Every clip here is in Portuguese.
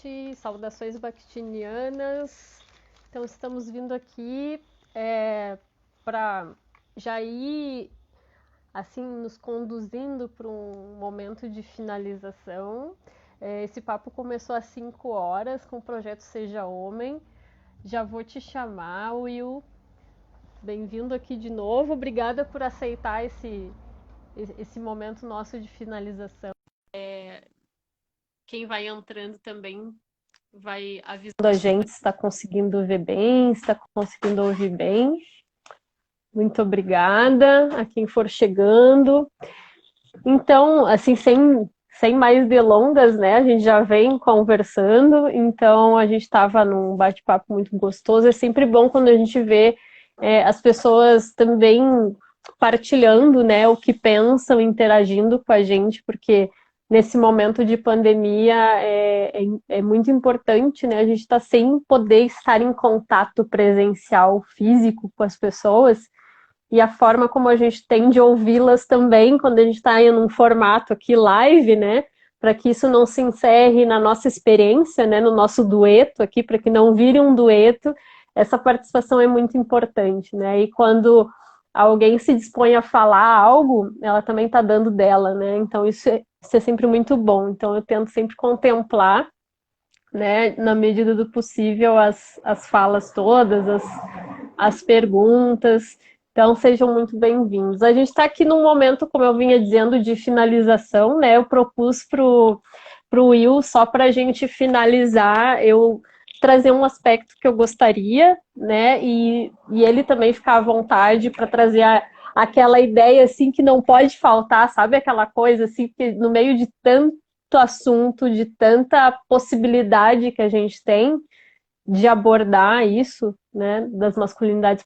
noite, saudações bakhtinianas. Então, estamos vindo aqui para já ir assim nos conduzindo para um momento de finalização. Esse papo começou às 5 horas com o projeto Seja Homem. Já vou te chamar, Will. Bem-vindo aqui de novo. Obrigada por aceitar esse momento nosso de finalização. Quem vai entrando também vai avisando a gente se está conseguindo ver bem, se está conseguindo ouvir bem. Muito obrigada a quem for chegando. Então, assim, sem mais delongas, né? A gente já vem conversando, então a gente estava num bate-papo muito gostoso. É sempre bom quando a gente vê as pessoas também partilhando, né, o que pensam, interagindo com a gente, porque nesse momento de pandemia é muito importante, né? A gente está sem poder estar em contato presencial, físico com as pessoas, e a forma como a gente tem de ouvi-las também, quando a gente está em um formato aqui live, né? Para que isso não se encerre na nossa experiência, né? No nosso dueto aqui, para que não vire um dueto, essa participação é muito importante, né? E quando alguém se dispõe a falar algo, ela também está dando dela, né? Então isso é sempre muito bom. Então eu tento sempre contemplar, né, na medida do possível, as falas todas, as perguntas. Então sejam muito bem-vindos. A gente está aqui num momento, como eu vinha dizendo, de finalização, né? Eu propus pro Will, só para a gente finalizar, eu trazer um aspecto que eu gostaria, né? E ele também ficar à vontade para trazer aquela ideia assim que não pode faltar, sabe? Aquela coisa assim que no meio de tanto assunto, de tanta possibilidade que a gente tem de abordar isso, né? Das masculinidades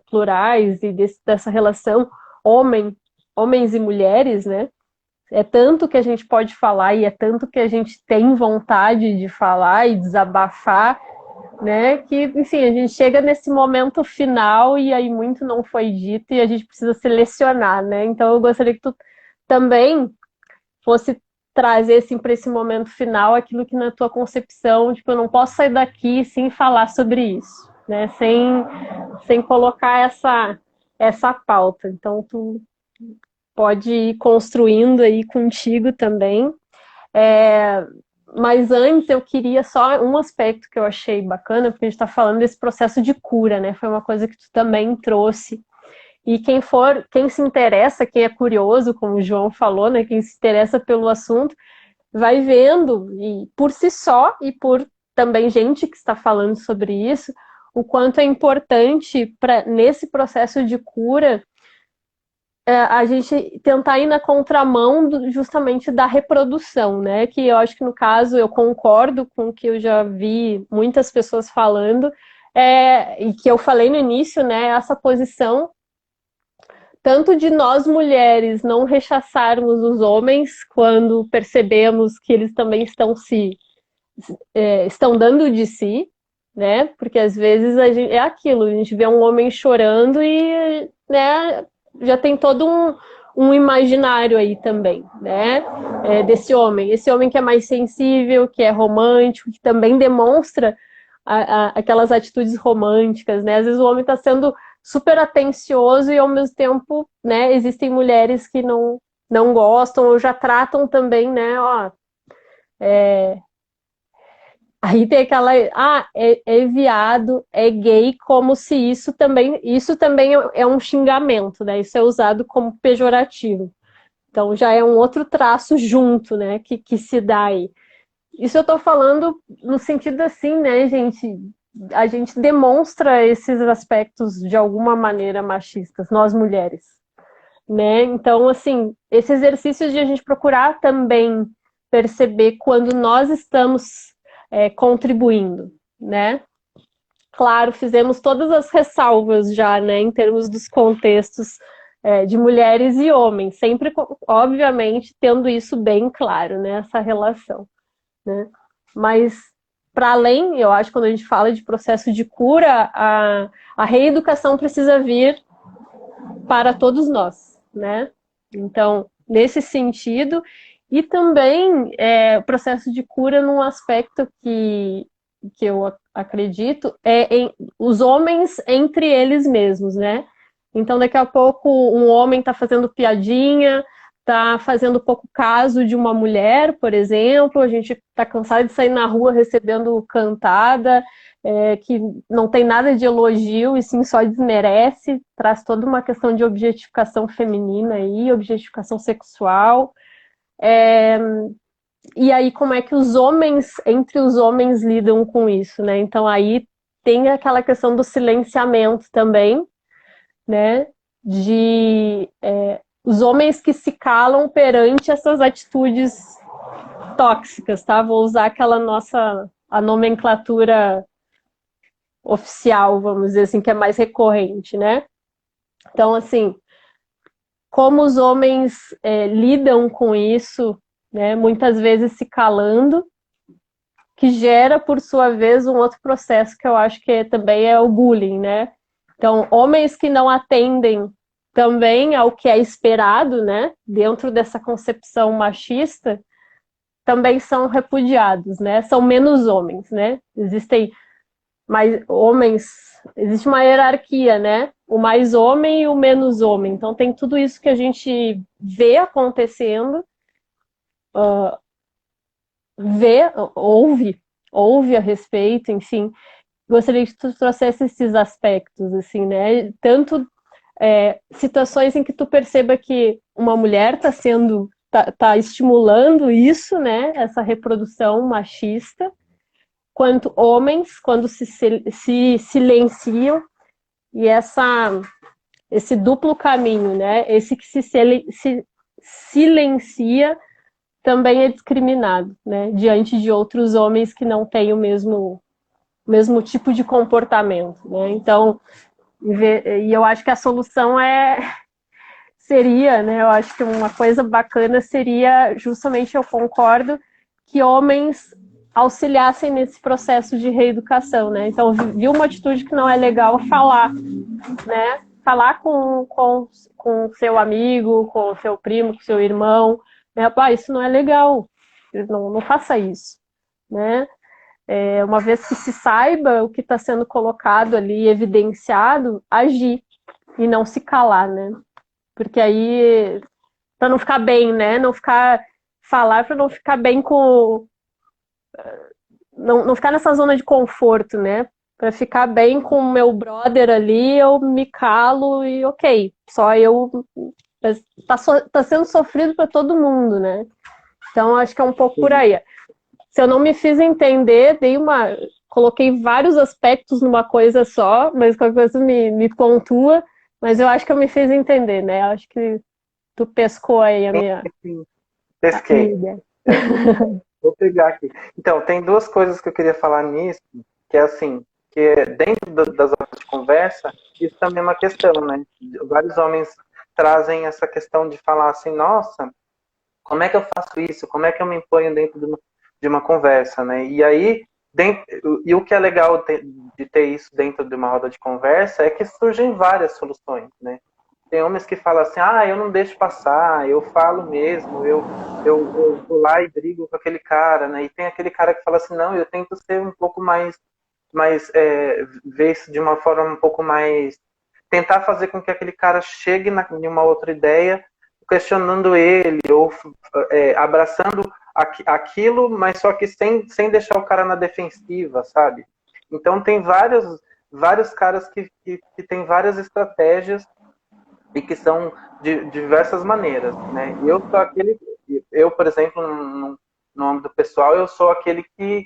plurais e dessa relação homens e mulheres, né? É tanto que a gente pode falar e é tanto que a gente tem vontade de falar e desabafar, né? Que, enfim, a gente chega nesse momento final e aí muito não foi dito e a gente precisa selecionar, né? Então eu gostaria que tu também fosse trazer assim para esse momento final aquilo que na tua concepção, tipo, eu não posso sair daqui sem falar sobre isso, né? Sem colocar essa pauta. Então tu pode ir construindo aí contigo também. Mas antes eu queria só um aspecto que eu achei bacana, porque a gente está falando desse processo de cura, né? Foi uma coisa que tu também trouxe. E quem se interessa, quem é curioso, como o João falou, né? Quem se interessa pelo assunto, vai vendo, e por si só, e por também gente que está falando sobre isso, o quanto é importante nesse processo de cura a gente tentar ir na contramão justamente da reprodução, né? Que eu acho que no caso eu concordo com o que eu já vi muitas pessoas falando, e que eu falei no início, né? Essa posição tanto de nós mulheres não rechaçarmos os homens quando percebemos que eles também estão dando de si, né? Porque às vezes é aquilo, a gente vê um homem chorando e, né, já tem todo um imaginário aí também, né? Desse homem. Esse homem que é mais sensível, que é romântico, que também demonstra aquelas atitudes românticas, né? Às vezes o homem está sendo super atencioso e ao mesmo tempo, né, existem mulheres que não gostam ou já tratam também, né, ó, aí tem aquela, é viado, é gay, como se isso também é um xingamento, né? Isso é usado como pejorativo. Então já é um outro traço junto, né? Que se dá aí. Isso eu tô falando no sentido assim, né, gente? A gente demonstra esses aspectos de alguma maneira machistas, nós mulheres, né? Então, assim, esse exercício de a gente procurar também perceber quando nós estamos contribuindo, né? Claro, fizemos todas as ressalvas já, né, em termos dos contextos de mulheres e homens, sempre, obviamente, tendo isso bem claro, né, essa relação, né? Mas, para além, eu acho que quando a gente fala de processo de cura, a reeducação precisa vir para todos nós, né? Então, nesse sentido, E também o processo de cura num aspecto que eu acredito em os homens entre eles mesmos, né? Então, daqui a pouco, um homem está fazendo piadinha, está fazendo pouco caso de uma mulher, por exemplo, a gente está cansado de sair na rua recebendo cantada, que não tem nada de elogio e sim só desmerece, traz toda uma questão de objetificação feminina aí, objetificação sexual. E aí, como é que os homens, entre os homens, lidam com isso, né? Então, aí tem aquela questão do silenciamento também, né? De os homens que se calam perante essas atitudes tóxicas, tá? Vou usar aquela a nomenclatura oficial, vamos dizer assim, que é mais recorrente, né? Então, assim, como os homens lidam com isso, né? Muitas vezes se calando, que gera, por sua vez, um outro processo que eu acho que também é o bullying, né? Então, homens que não atendem também ao que é esperado, né? Dentro dessa concepção machista, também são repudiados, né? São menos homens, né? Existem mais homens, existe uma hierarquia, né? O mais homem e o menos homem. Então, tem tudo isso que a gente vê acontecendo, vê, ouve a respeito, enfim. Gostaria que tu trouxesse esses aspectos, assim, né? Tanto situações em que tu perceba que uma mulher tá estimulando isso, né? Essa reprodução machista, quanto homens, quando se silenciam, e esse duplo caminho, né? Esse que se silencia também é discriminado, né? Diante de outros homens que não têm o mesmo tipo de comportamento, né? Então, e eu acho que a solução seria, né? Eu acho que uma coisa bacana seria, justamente, eu concordo, que homens auxiliassem nesse processo de reeducação, né? Então, viu uma atitude que não é legal, falar, né? Falar com seu amigo, com seu primo, com seu irmão, né? Pá, isso não é legal, não faça isso, né? Uma vez que se saiba o que está sendo colocado ali, evidenciado, agir e não se calar, né? Porque aí, para não ficar bem, né? Falar para não ficar bem não ficar nessa zona de conforto, né? Para ficar bem com o meu brother ali, eu me calo e ok, só eu. Tá sendo sofrido para todo mundo, né? Então, acho que é um pouco por aí. Se eu não me fiz entender, coloquei vários aspectos numa coisa só, mas qualquer coisa me pontua, mas eu acho que eu me fiz entender, né? Eu acho que tu pescou aí a minha Pesquei. ideia. Vou pegar aqui. Então, tem duas coisas que eu queria falar nisso, que é assim, dentro das horas de conversa, isso também é uma questão, né? Vários homens trazem essa questão de falar assim, nossa, como é que eu faço isso? Como é que eu me imponho dentro de uma conversa, né? E aí, e o que é legal de ter isso dentro de uma roda de conversa é que surgem várias soluções, né? Tem homens que falam assim, eu não deixo passar, eu falo mesmo, eu vou lá e brigo com aquele cara, né? E tem aquele cara que fala assim, não, eu tento ser um pouco mais ver isso de uma forma um pouco mais, tentar fazer com que aquele cara chegue em uma outra ideia, questionando ele, ou abraçando aquilo, mas só que sem deixar o cara na defensiva, sabe? Então tem vários caras que têm várias estratégias e que são de diversas maneiras, né? Eu, por exemplo, no âmbito pessoal, eu sou aquele que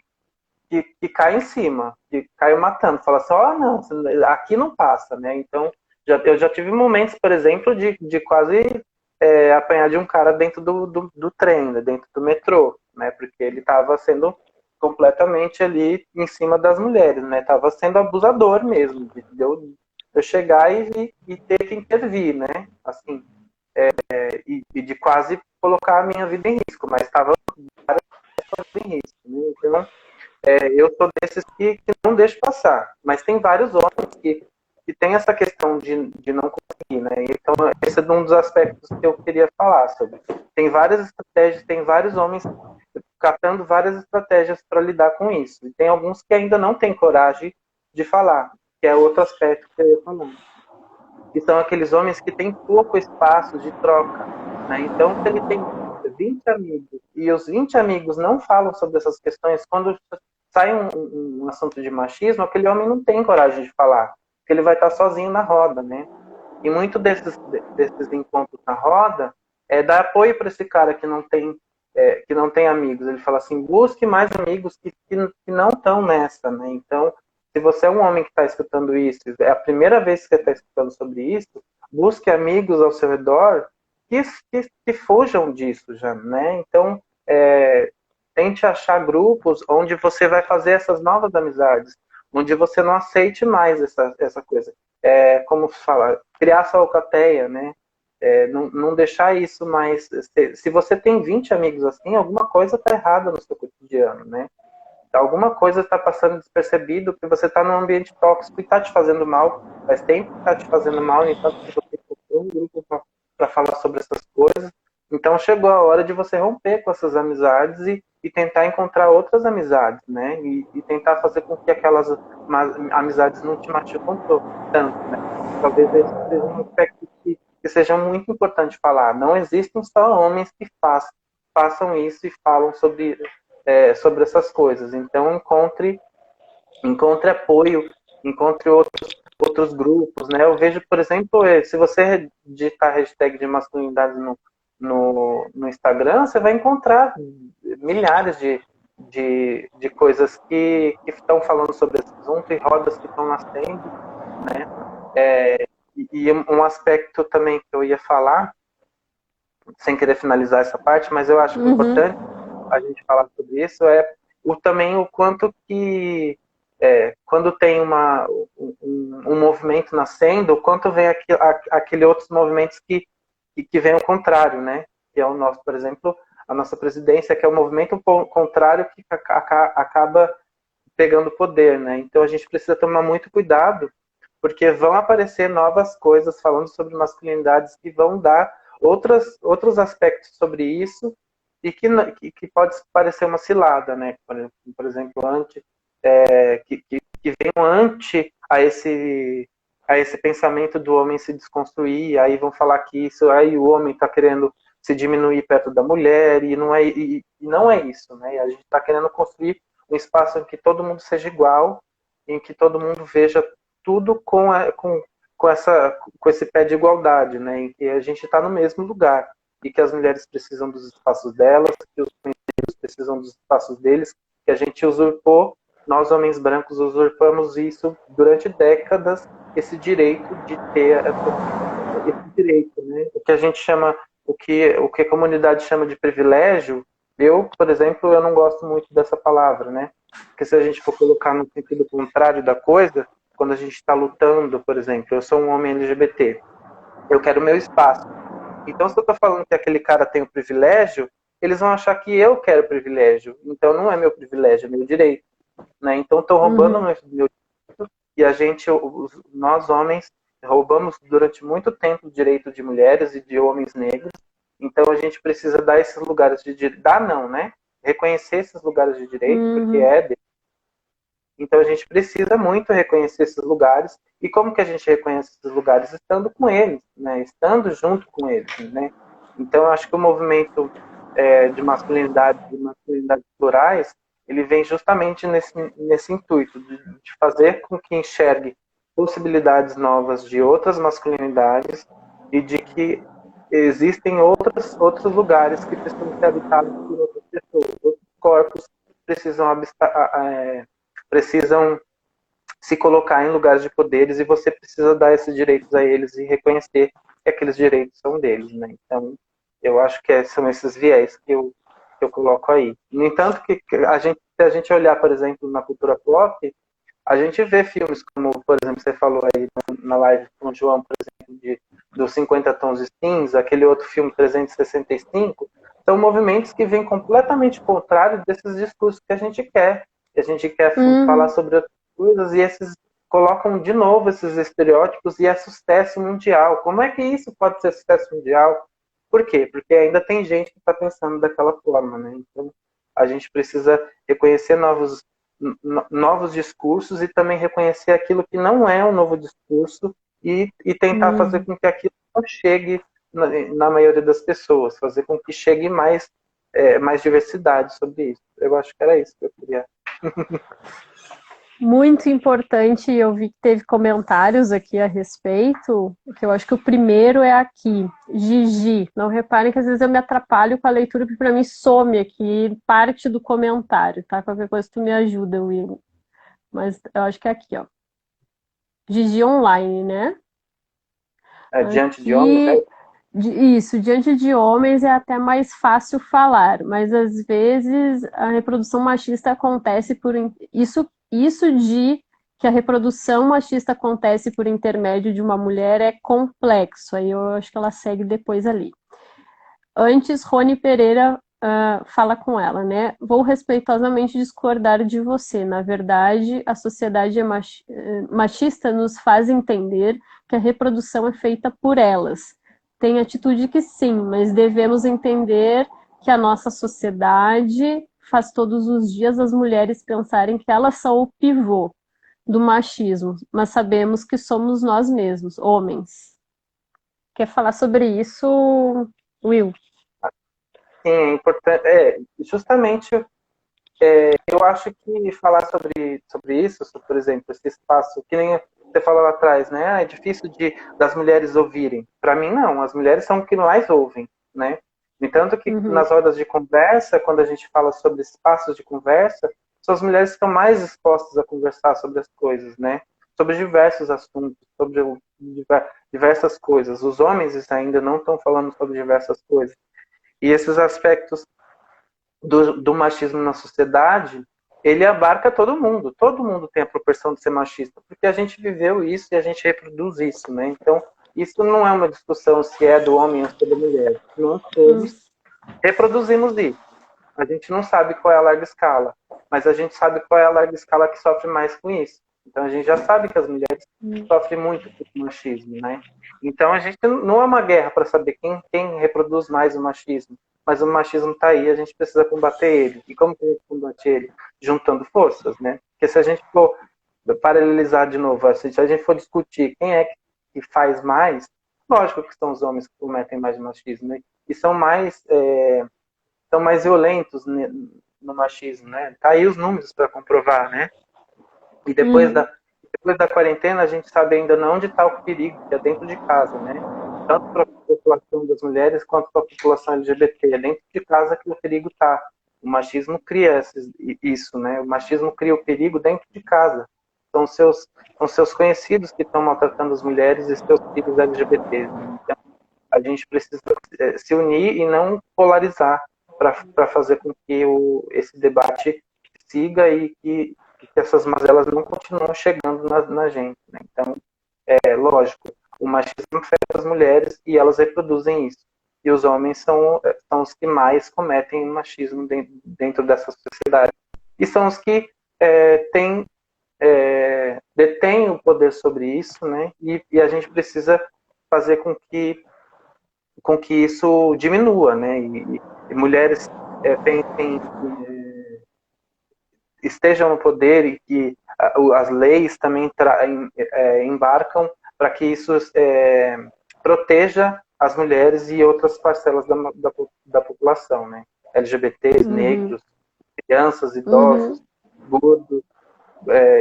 cai em cima, que cai matando, fala assim, não, aqui não passa, né? Então, eu já tive momentos, por exemplo, de quase apanhar de um cara dentro do trem, né? Dentro do metrô, né? Porque ele estava sendo completamente ali em cima das mulheres, né? Tava sendo abusador mesmo, de eu chegar e ter que intervir, né? Assim, e de quase colocar a minha vida em risco, mas estava em risco, né? Então, eu sou desses que não deixo passar, mas tem vários homens que que tem essa questão de não conseguir, né? Então, esse é um dos aspectos que eu queria falar sobre. Tem várias estratégias, tem vários homens catando várias estratégias para lidar com isso. E tem alguns que ainda não têm coragem de falar, que é outro aspecto que eu ia falar. Que são aqueles homens que têm pouco espaço de troca, né? Então, se ele tem 20 amigos e os 20 amigos não falam sobre essas questões, quando sai um assunto de machismo, aquele homem não tem coragem de falar, porque ele vai estar sozinho na roda, né? E muito desses encontros na roda é dar apoio para esse cara que não tem amigos. Ele fala assim, busque mais amigos que não estão nessa, né? Então, se você é um homem que está escutando isso, é a primeira vez que você está escutando sobre isso, busque amigos ao seu redor que fujam disso já, né? Então, tente achar grupos onde você vai fazer essas novas amizades, onde você não aceite mais essa coisa. Como falar, criar sua alcateia, né? Não deixar isso mais... Se você tem 20 amigos assim, alguma coisa está errada no seu cotidiano, né? Alguma coisa está passando despercebido, que você está num ambiente tóxico e está te fazendo mal, faz tempo que está te fazendo mal, então você procurou um grupo para falar sobre essas coisas. Então chegou a hora de você romper com essas amizades e tentar encontrar outras amizades, né? E tentar fazer com que aquelas amizades não te machucam tanto, né? Talvez esse seja um aspecto que seja muito importante falar. Não existem só homens que façam isso e falam sobre essas coisas. Então, encontre apoio, encontre outros grupos, né? Eu vejo, por exemplo, se você digitar hashtag de masculinidade no Instagram, você vai encontrar milhares de coisas que estão falando sobre esse assunto e rodas que estão nascendo, né? E um aspecto também que eu ia falar, sem querer finalizar essa parte, mas eu acho que é importante a gente falar sobre isso, também o quanto que quando tem um movimento nascendo, o quanto vem aquele outros movimentos que vem ao contrário, né? Que é o nosso, por exemplo, a nossa presidência, que é o movimento contrário que acaba pegando poder, né? Então a gente precisa tomar muito cuidado, porque vão aparecer novas coisas falando sobre masculinidades que vão dar outros aspectos sobre isso e que pode parecer uma cilada, né? Por exemplo, que venham ante a esse pensamento do homem se desconstruir, aí vão falar que isso, aí o homem está querendo se diminuir perto da mulher, e não é isso, né? A gente está querendo construir um espaço em que todo mundo seja igual, em que todo mundo veja tudo com esse pé de igualdade, né? Em que a gente está no mesmo lugar e que as mulheres precisam dos espaços delas, que os homens precisam dos espaços deles, que a gente usurpou, nós homens brancos usurpamos isso durante décadas, esse direito de ter esse direito, né? O que a gente chama, o que a comunidade chama de privilégio, eu, por exemplo, eu não gosto muito dessa palavra, né? Porque se a gente for colocar no sentido contrário da coisa, quando a gente está lutando, por exemplo, eu sou um homem LGBT, eu quero o meu espaço. Então, se eu estou falando que aquele cara tem o privilégio, eles vão achar que eu quero privilégio. Então, não é meu privilégio, é meu direito, né? Então, estou roubando meu direito e nós homens, roubamos durante muito tempo o direito de mulheres e de homens negros. Então, a gente precisa dar esses lugares de direito. Dar não, né? Reconhecer esses lugares de direito, porque Então a gente precisa muito reconhecer esses lugares. E como que a gente reconhece esses lugares? Estando com eles, né? Estando junto com eles, né? Então eu acho que o movimento de masculinidades plurais, ele vem justamente nesse intuito de fazer com que enxergue possibilidades novas de outras masculinidades e de que existem outros lugares que precisam ser habitados por outras pessoas, outros corpos precisam se colocar em lugares de poderes e você precisa dar esses direitos a eles e reconhecer que aqueles direitos são deles, né? Então, eu acho que são esses viés que eu coloco aí. No entanto, que se a gente olhar, por exemplo, na cultura pop, a gente vê filmes como, por exemplo, você falou aí na live com o João, por exemplo, dos 50 Tons de Cinza, aquele outro filme 365, são movimentos que vêm completamente contrários desses discursos que a gente quer. Que a gente quer falar sobre outras coisas, e colocam de novo esses estereótipos e é sucesso mundial. Como é que isso pode ser sucesso mundial? Por quê? Porque ainda tem gente que está pensando daquela forma, né? Então, a gente precisa reconhecer novos discursos e também reconhecer aquilo que não é um novo discurso e tentar fazer com que aquilo não chegue na maioria das pessoas, fazer com que chegue mais diversidade sobre isso. Eu acho que era isso que eu queria. Muito importante, eu vi que teve comentários aqui a respeito, que eu acho que o primeiro é aqui, Gigi. Não reparem que às vezes eu me atrapalho com a leitura, porque para mim some aqui parte do comentário, tá? Qualquer coisa tu me ajuda, Will. Mas eu acho que é aqui, ó. Gigi online, né? Diante de homens, né? Isso, diante de homens é até mais fácil falar, mas às vezes a reprodução machista acontece por isso de que a reprodução machista acontece por intermédio de uma mulher é complexo. Aí eu acho que ela segue depois ali. Antes, Rony Pereira fala com ela, né? Vou respeitosamente discordar de você. Na verdade, a sociedade machista nos faz entender que a reprodução é feita por elas. Tem atitude que sim, mas devemos entender que a nossa sociedade faz todos os dias as mulheres pensarem que elas são o pivô do machismo, mas sabemos que somos nós mesmos, homens. Quer falar sobre isso, Will? Sim, é importante. Justamente, eu acho que falar sobre isso, por exemplo, esse espaço, que nem você falou lá atrás, né? É difícil das mulheres ouvirem. Para mim, não. As mulheres são o que mais ouvem, né? No entanto que nas rodas de conversa, quando a gente fala sobre espaços de conversa, são as mulheres que estão mais expostas a conversar sobre as coisas, né? Sobre diversos assuntos, sobre diversas coisas. Os homens ainda não estão falando sobre diversas coisas. E esses aspectos do machismo na sociedade, ele abarca todo mundo. Todo mundo tem a propensão de ser machista, porque a gente viveu isso e a gente reproduz isso, né? Então, isso não é uma discussão se é do homem ou se é da mulher. Nós todos reproduzimos isso. A gente não sabe qual é a larga escala, mas a gente sabe qual é a larga escala que sofre mais com isso. Então, a gente já sabe que as mulheres sofrem muito com o machismo, né? Então, a gente não é uma guerra para saber quem reproduz mais o machismo, mas o machismo está aí, a gente precisa combater ele. E como que a gente combate ele? Juntando forças, né? Porque se a gente for paralelizar de novo, se a gente for discutir quem é que faz mais, lógico que são os homens que cometem mais machismo, né? E são mais violentos no machismo, né? Tá aí os números para comprovar, né? E depois da quarentena, a gente sabe ainda não onde está o perigo, que é dentro de casa, né? Tanto para a população das mulheres quanto para a população LGBT. É dentro de casa que o perigo está. O machismo cria isso, né? O machismo cria o perigo dentro de casa. São seus conhecidos que estão maltratando as mulheres e seus filhos LGBT. Então, a gente precisa se unir e não polarizar para fazer com que esse debate siga e que essas mazelas não continuam chegando na gente, né? Então, lógico, o machismo afeta as mulheres e elas reproduzem isso. E os homens são os que mais cometem machismo dentro dessa sociedade. E são os que detêm o poder sobre isso, né? E a gente precisa fazer com que isso diminua, né? E mulheres estejam no poder e que as leis também embarcam para que isso proteja as mulheres e outras parcelas da população, né? LGBTs, negros, crianças, idosos, gordos.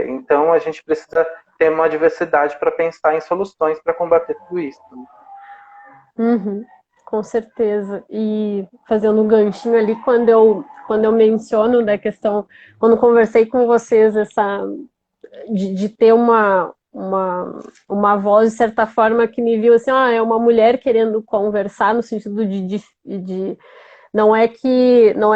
Então, a gente precisa ter uma diversidade para pensar em soluções para combater tudo isso. Né? Com certeza. E fazendo um ganchinho ali, quando eu menciono da questão, quando conversei com vocês, de ter uma voz, de certa forma, que me viu assim, é uma mulher querendo conversar, no sentido de não é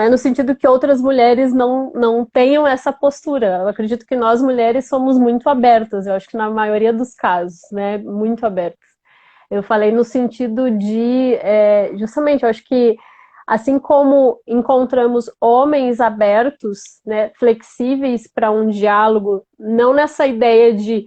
no sentido que outras mulheres não tenham essa postura. Eu acredito que nós mulheres somos muito abertas, eu acho que na maioria dos casos, né, muito abertas. Eu falei no sentido de, justamente, eu acho que assim como encontramos homens abertos, né, flexíveis para um diálogo, não nessa ideia de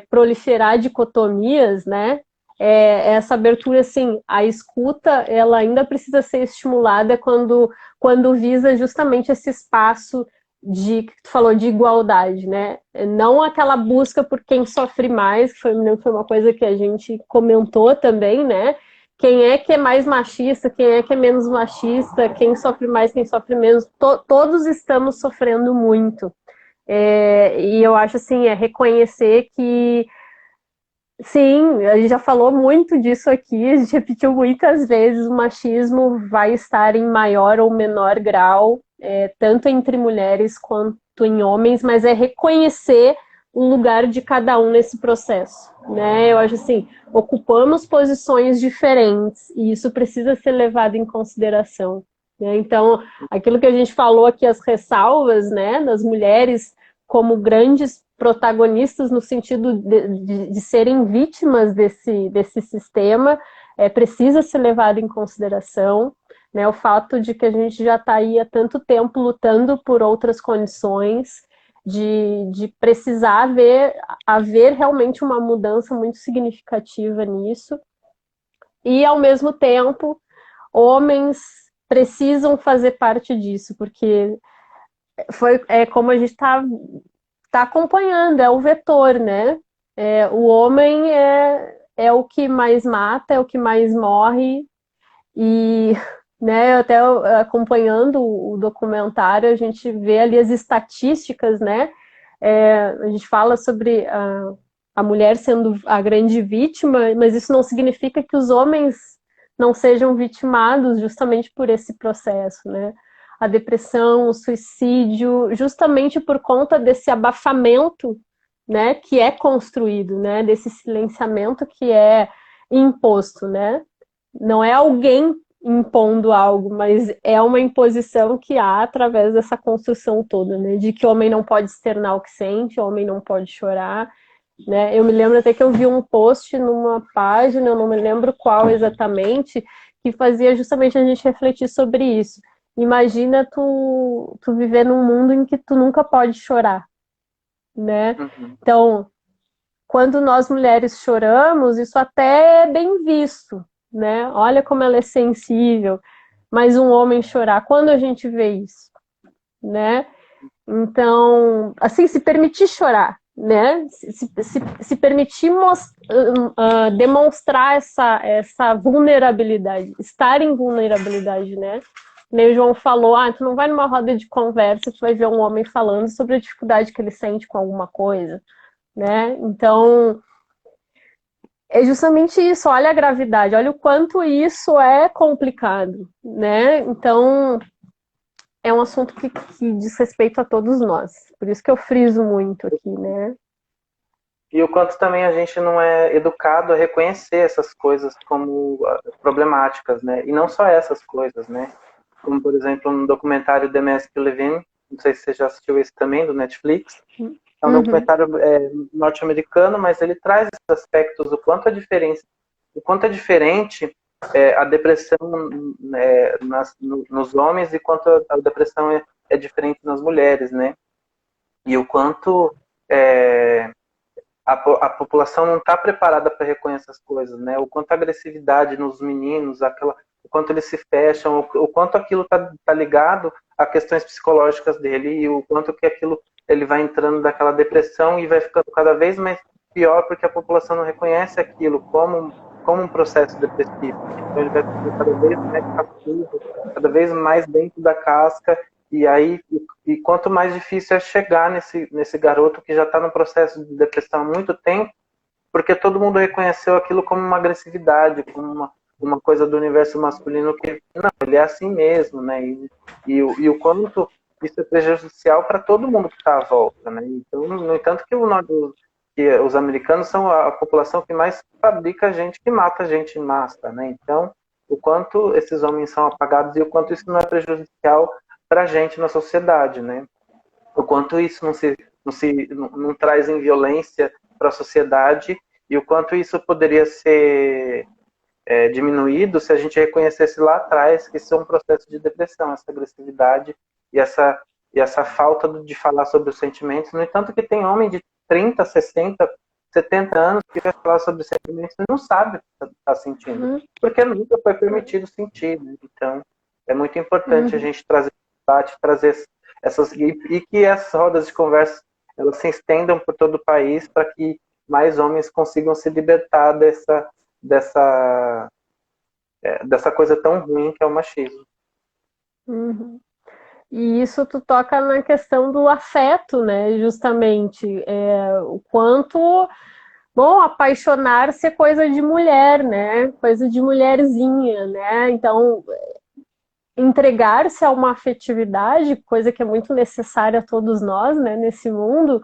proliferar dicotomias, né? Essa abertura, assim, a escuta, ela ainda precisa ser estimulada quando visa justamente esse espaço que tu falou, de igualdade, né? Não aquela busca por quem sofre mais, que foi uma coisa que a gente comentou também, né? Quem é que é mais machista, quem é que é menos machista, quem sofre mais, quem sofre menos, todos estamos sofrendo muito. E eu acho assim, reconhecer que sim, a gente já falou muito disso aqui, a gente repetiu muitas vezes, o machismo vai estar em maior ou menor grau, tanto entre mulheres quanto em homens, mas é reconhecer o lugar de cada um nesse processo, né? Eu acho assim, ocupamos posições diferentes e isso precisa ser levado em consideração, né? Então, aquilo que a gente falou aqui, as ressalvas, né, das mulheres como grandes protagonistas no sentido de serem vítimas desse sistema, precisa ser levado em consideração, né, o fato de que a gente já está aí há tanto tempo lutando por outras condições, de precisar haver realmente uma mudança muito significativa nisso, e ao mesmo tempo, homens precisam fazer parte disso, porque como a gente está acompanhando, é o vetor, né? O homem é o que mais mata, é o que mais morre, e né, até acompanhando o documentário, a gente vê ali as estatísticas, né? A gente fala sobre a mulher sendo a grande vítima, mas isso não significa que os homens não sejam vitimados justamente por esse processo, né? A depressão, o suicídio, justamente por conta desse abafamento, né, que é construído, né, desse silenciamento que é imposto, né? Não é alguém impondo algo, mas é uma imposição que há através dessa construção toda, né? De que o homem não pode externar o que sente, o homem não pode chorar, né? Eu me lembro até que eu vi um post numa página, eu não me lembro qual exatamente, que fazia justamente a gente refletir sobre isso. Imagina tu viver num mundo em que tu nunca pode chorar, né? Uhum. Então, quando nós mulheres choramos, isso até é bem visto, né? Olha como ela é sensível. Mas um homem chorar, quando a gente vê isso, né? Então, assim, se permitir chorar, né? Se permitir demonstrar essa vulnerabilidade, estar em vulnerabilidade, né? Nem o João falou, tu não vai numa roda de conversa, tu vai ver um homem falando sobre a dificuldade que ele sente com alguma coisa, né? Então, é justamente isso, olha a gravidade, olha o quanto isso é complicado, né? Então, é um assunto que diz respeito a todos nós. Por isso que eu friso muito aqui, né? E o quanto também a gente não é educado a reconhecer essas coisas como problemáticas, né? E não só essas coisas, né? Como, por exemplo, no documentário The Mask Levine, não sei se você já assistiu esse também, do Netflix. É um documentário norte-americano, mas ele traz esses aspectos, o quanto é diferente a depressão nos homens e quanto a depressão é diferente nas mulheres, né? E o quanto a população não está preparada para reconhecer essas coisas, né? O quanto a agressividade nos meninos, o quanto eles se fecham, o quanto aquilo tá ligado a questões psicológicas dele e o quanto que aquilo ele vai entrando daquela depressão e vai ficando cada vez mais pior porque a população não reconhece aquilo como um processo depressivo. Então ele vai ficando cada vez mais passivo, cada vez mais dentro da casca e aí quanto mais difícil é chegar nesse garoto que já está no processo de depressão há muito tempo, porque todo mundo reconheceu aquilo como uma agressividade, como uma coisa do universo masculino que, não, ele é assim mesmo, né? E o quanto isso é prejudicial para todo mundo que está à volta, né? Então, no entanto, que os americanos são a população que mais fabrica gente, que mata gente em massa, né? Então, o quanto esses homens são apagados e o quanto isso não é prejudicial para a gente na sociedade, né? O quanto isso não traz em violência para a sociedade e o quanto isso poderia ser diminuído se a gente reconhecesse lá atrás que isso é um processo de depressão, essa agressividade e essa falta de falar sobre os sentimentos. No entanto, que tem homem de 30, 60 70 anos que vai falar sobre sentimentos e não sabe o que está sentindo, porque nunca foi permitido sentir, né? Então, é muito importante a gente trazer debate, trazer essas e que as rodas de conversa elas se estendam por todo o país para que mais homens consigam se libertar dessa coisa tão ruim que é o machismo. E isso tu toca na questão do afeto, né? Justamente, o quanto, bom, apaixonar-se é coisa de mulher, né? Coisa de mulherzinha, né? Então, entregar-se a uma afetividade, coisa que é muito necessária a todos nós, né? Nesse mundo,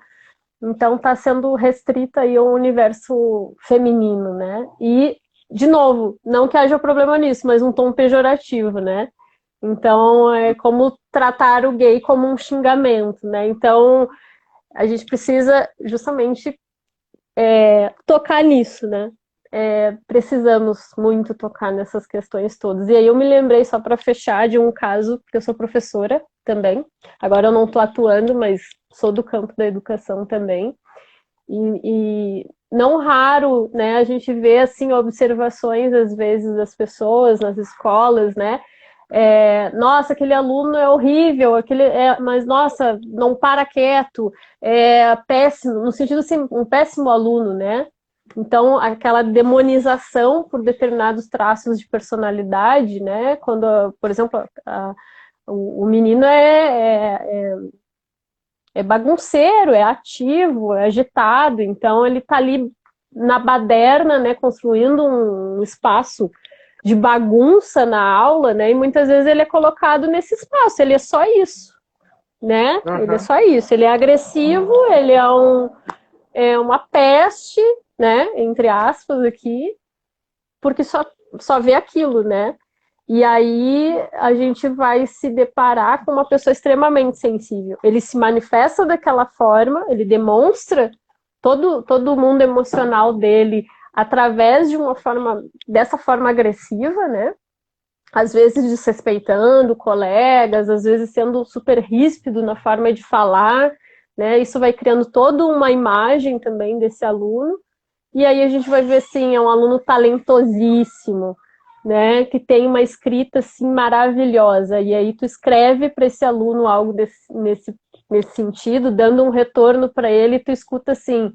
então está sendo restrita aí ao universo feminino, né? E, de novo, não que haja problema nisso, mas um tom pejorativo, né? Então, é como tratar o gay como um xingamento, né? Então, a gente precisa justamente tocar nisso, né? Precisamos muito tocar nessas questões todas. E aí eu me lembrei, só para fechar, de um caso, porque eu sou professora também. Agora eu não estou atuando, mas sou do campo da educação também. E não raro, né, a gente vê assim observações às vezes das pessoas nas escolas, né? Nossa, aquele aluno é horrível, mas nossa, não para quieto, é péssimo, no sentido assim, um péssimo aluno, né? Então, aquela demonização por determinados traços de personalidade, né? Quando, por exemplo, o menino é bagunceiro, é ativo, é agitado, então ele está ali na baderna, né, construindo um espaço de bagunça na aula, né, e muitas vezes ele é colocado nesse espaço, ele é só isso, né, ele é só isso, ele é agressivo, ele é uma peste, né, entre aspas aqui, porque só vê aquilo, né, e aí a gente vai se deparar com uma pessoa extremamente sensível. Ele se manifesta daquela forma, ele demonstra todo o mundo emocional dele através de dessa forma agressiva, né? Às vezes desrespeitando colegas, às vezes sendo super ríspido na forma de falar, né? Isso vai criando toda uma imagem também desse aluno. E aí a gente vai ver, assim, é um aluno talentosíssimo, né, que tem uma escrita assim maravilhosa, e aí tu escreve para esse aluno algo nesse sentido, dando um retorno para ele, e tu escuta assim: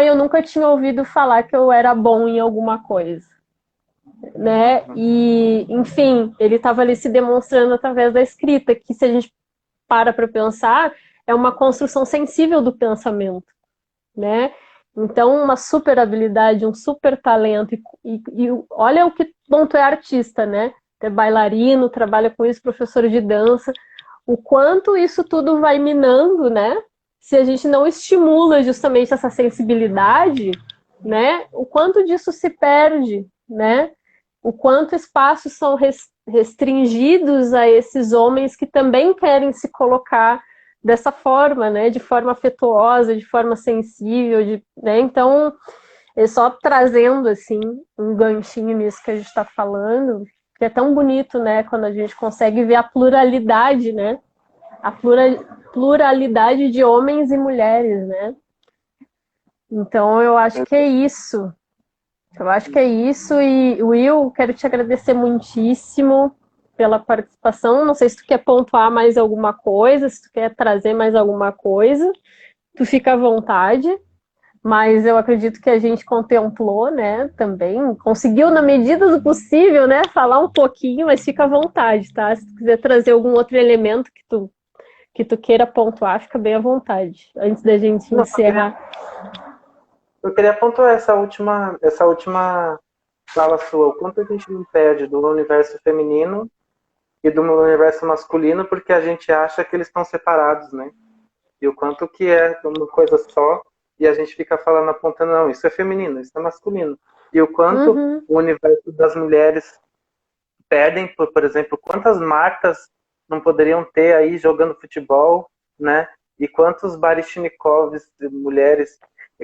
eu nunca tinha ouvido falar que eu era bom em alguma coisa, né? E, enfim, ele estava ali se demonstrando através da escrita, que se a gente para pensar, é uma construção sensível do pensamento, né? Então, uma super habilidade, um super talento. E olha o que bom, tu é artista, né? Tu é bailarino, trabalha com isso, professor de dança. O quanto isso tudo vai minando, né? Se a gente não estimula justamente essa sensibilidade, né? O quanto disso se perde, né? O quanto espaços são restringidos a esses homens que também querem se colocar dessa forma, né, de forma afetuosa, de forma sensível, né, então, só trazendo, assim, um ganchinho nisso que a gente está falando, que é tão bonito, né, quando a gente consegue ver a pluralidade, né, a pluralidade de homens e mulheres, né, então eu acho que é isso. Eu acho que é isso, e Will, quero te agradecer muitíssimo pela participação. Não sei se tu quer pontuar mais alguma coisa, se tu quer trazer mais alguma coisa, tu fica à vontade, mas eu acredito que a gente contemplou, né, também, conseguiu na medida do possível, né, falar um pouquinho, mas fica à vontade, tá? Se tu quiser trazer algum outro elemento que tu queira pontuar, fica bem à vontade, antes da gente encerrar. Eu queria pontuar essa última fala sua, o quanto a gente não perde do universo feminino e do universo masculino porque a gente acha que eles estão separados, né? E o quanto que é uma coisa só e a gente fica falando, apontando, não, isso é feminino, isso é masculino. E o quanto o universo das mulheres perdem, por exemplo, quantas marcas não poderiam ter aí jogando futebol, né? E quantos Baryshnikovs, mulheres,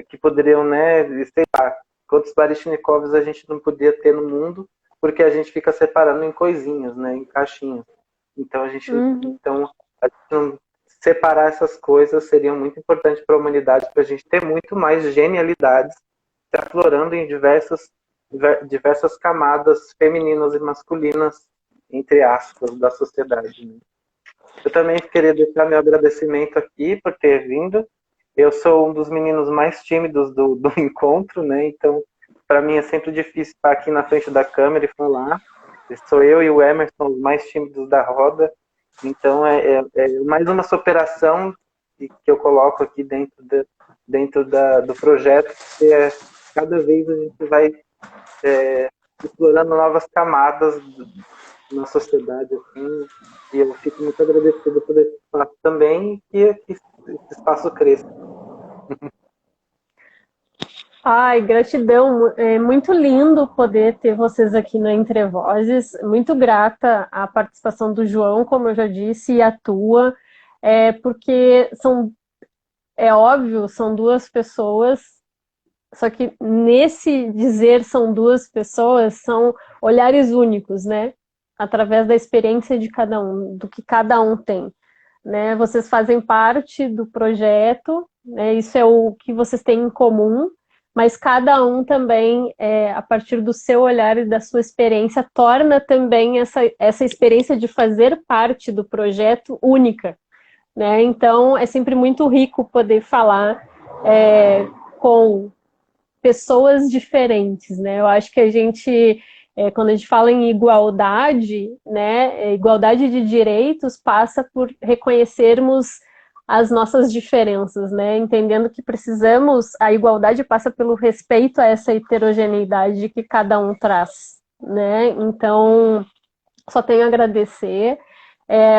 que poderiam, né, sei lá, quantos Baryshnikovs a gente não podia ter no mundo, porque a gente fica separando em coisinhas, né, em caixinhas. Então a gente não separar essas coisas seriam muito importantes para a humanidade, para a gente ter muito mais genialidades se aflorando em diversas camadas femininas e masculinas, entre aspas, da sociedade. Né? Eu também queria deixar meu agradecimento aqui por ter vindo. Eu sou um dos meninos mais tímidos do encontro, né? Então, para mim é sempre difícil estar aqui na frente da câmera e falar. Sou eu e o Emerson os mais tímidos da roda. Então, é mais uma superação que eu coloco aqui dentro do projeto, que cada vez a gente vai explorando novas camadas na sociedade, assim, e eu fico muito agradecido por esse espaço também e que esse espaço cresça. Ai, gratidão. É muito lindo poder ter vocês aqui no Entre Vozes. Muito grata à participação do João, como eu já disse, e a tua, porque é óbvio, são duas pessoas, só que nesse dizer são duas pessoas, são olhares únicos, né? Através da experiência de cada um, do que cada um tem. Né? Vocês fazem parte do projeto, né? Isso é o que vocês têm em comum, mas cada um também, a partir do seu olhar e da sua experiência, torna também essa experiência de fazer parte do projeto única. Né? Então, é sempre muito rico poder falar com pessoas diferentes. Né? Eu acho que a gente, quando a gente fala em igualdade, né, igualdade de direitos passa por reconhecermos as nossas diferenças, né? Entendendo que a igualdade passa pelo respeito a essa heterogeneidade que cada um traz. Né? Então, só tenho a agradecer.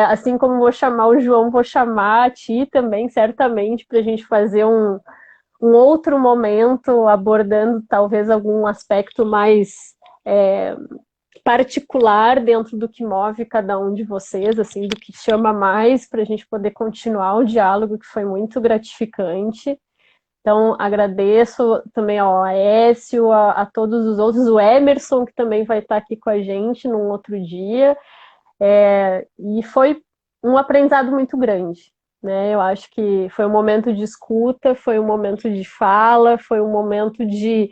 Assim como vou chamar o João, vou chamar a ti também, certamente, para a gente fazer um outro momento, abordando talvez algum aspecto mais particular dentro do que move cada um de vocês, assim, do que chama mais, para a gente poder continuar o diálogo, que foi muito gratificante. Então, agradeço também ao Aécio, a todos os outros, o Emerson, que também vai estar aqui com a gente num outro dia. E foi um aprendizado muito grande. Né? Eu acho que foi um momento de escuta, foi um momento de fala, foi um momento de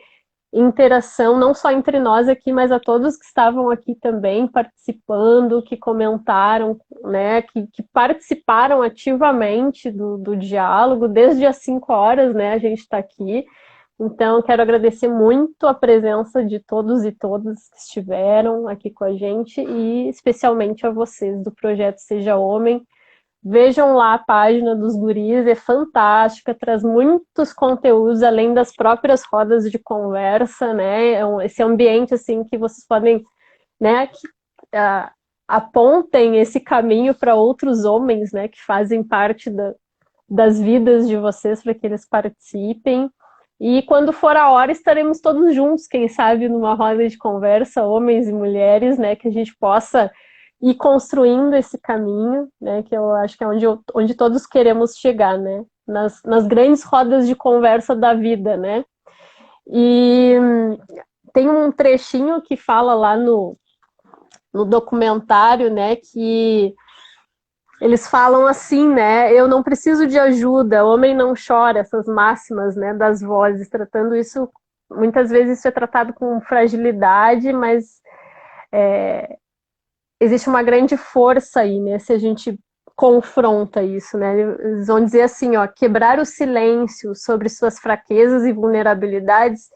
interação, não só entre nós aqui, mas a todos que estavam aqui também participando, que comentaram, né, que participaram ativamente do diálogo, desde as 5 horas, né, a gente está aqui. Então, quero agradecer muito a presença de todos e todas que estiveram aqui com a gente e especialmente a vocês do Projeto Seja Homem. Vejam lá a página dos guris, é fantástica, traz muitos conteúdos, além das próprias rodas de conversa, né? Esse ambiente, assim, que vocês podem, né, apontem esse caminho para outros homens, né, que fazem parte das vidas de vocês, para que eles participem. E quando for a hora, estaremos todos juntos, quem sabe, numa roda de conversa, homens e mulheres, né, que a gente possa ir construindo esse caminho, né, que eu acho que é onde todos queremos chegar, né, nas grandes rodas de conversa da vida, né. E tem um trechinho que fala lá no documentário, né, que eles falam assim, né, eu não preciso de ajuda, homem não chora, essas máximas, né, das vozes, tratando isso, muitas vezes isso é tratado com fragilidade, mas existe uma grande força aí, né, se a gente confronta isso, né, eles vão dizer assim, ó, quebrar o silêncio sobre suas fraquezas e vulnerabilidades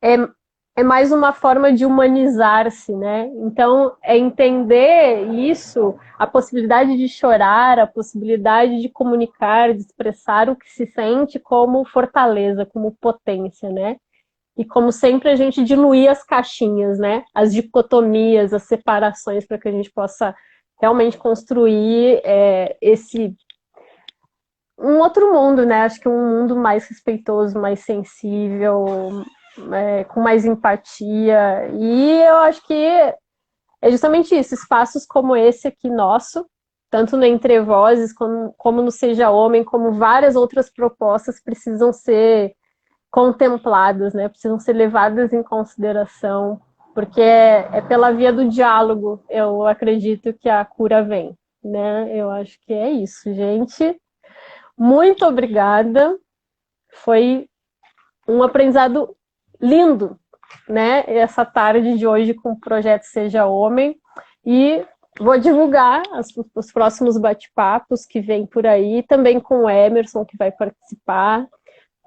é mais uma forma de humanizar-se, né? Então, é entender isso, a possibilidade de chorar, a possibilidade de comunicar, de expressar o que se sente como fortaleza, como potência, né? E como sempre a gente diluir as caixinhas, né? As dicotomias, as separações, para que a gente possa realmente construir um outro mundo, né? Acho que um mundo mais respeitoso, mais sensível, com mais empatia. E eu acho que é justamente isso, espaços como esse aqui nosso, tanto no Entre Vozes, como no Seja Homem, como várias outras propostas precisam ser contempladas, né? Precisam ser levadas em consideração, porque é pela via do diálogo, eu acredito que a cura vem. né? Eu acho que é isso, gente. Muito obrigada. Foi um aprendizado lindo, né? Essa tarde de hoje com o projeto Seja Homem. E vou divulgar os próximos bate-papos que vem por aí, também com o Emerson, que vai participar.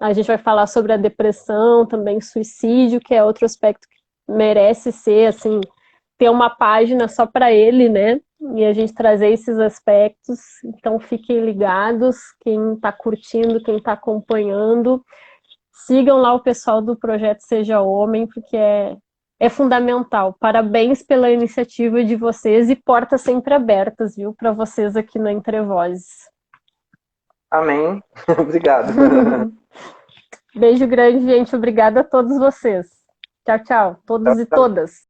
A gente vai falar sobre a depressão, também suicídio, que é outro aspecto que merece ser, assim, ter uma página só para ele, né? E a gente trazer esses aspectos. Então, fiquem ligados, quem está curtindo, quem está acompanhando. Sigam lá o pessoal do Projeto Seja Homem, porque é fundamental. Parabéns pela iniciativa de vocês e portas sempre abertas, viu, para vocês aqui no Entre Vozes. Amém. Obrigado. Beijo grande, gente. Obrigada a todos vocês. Tchau, tchau. Tchau, Todos e tchau. todas.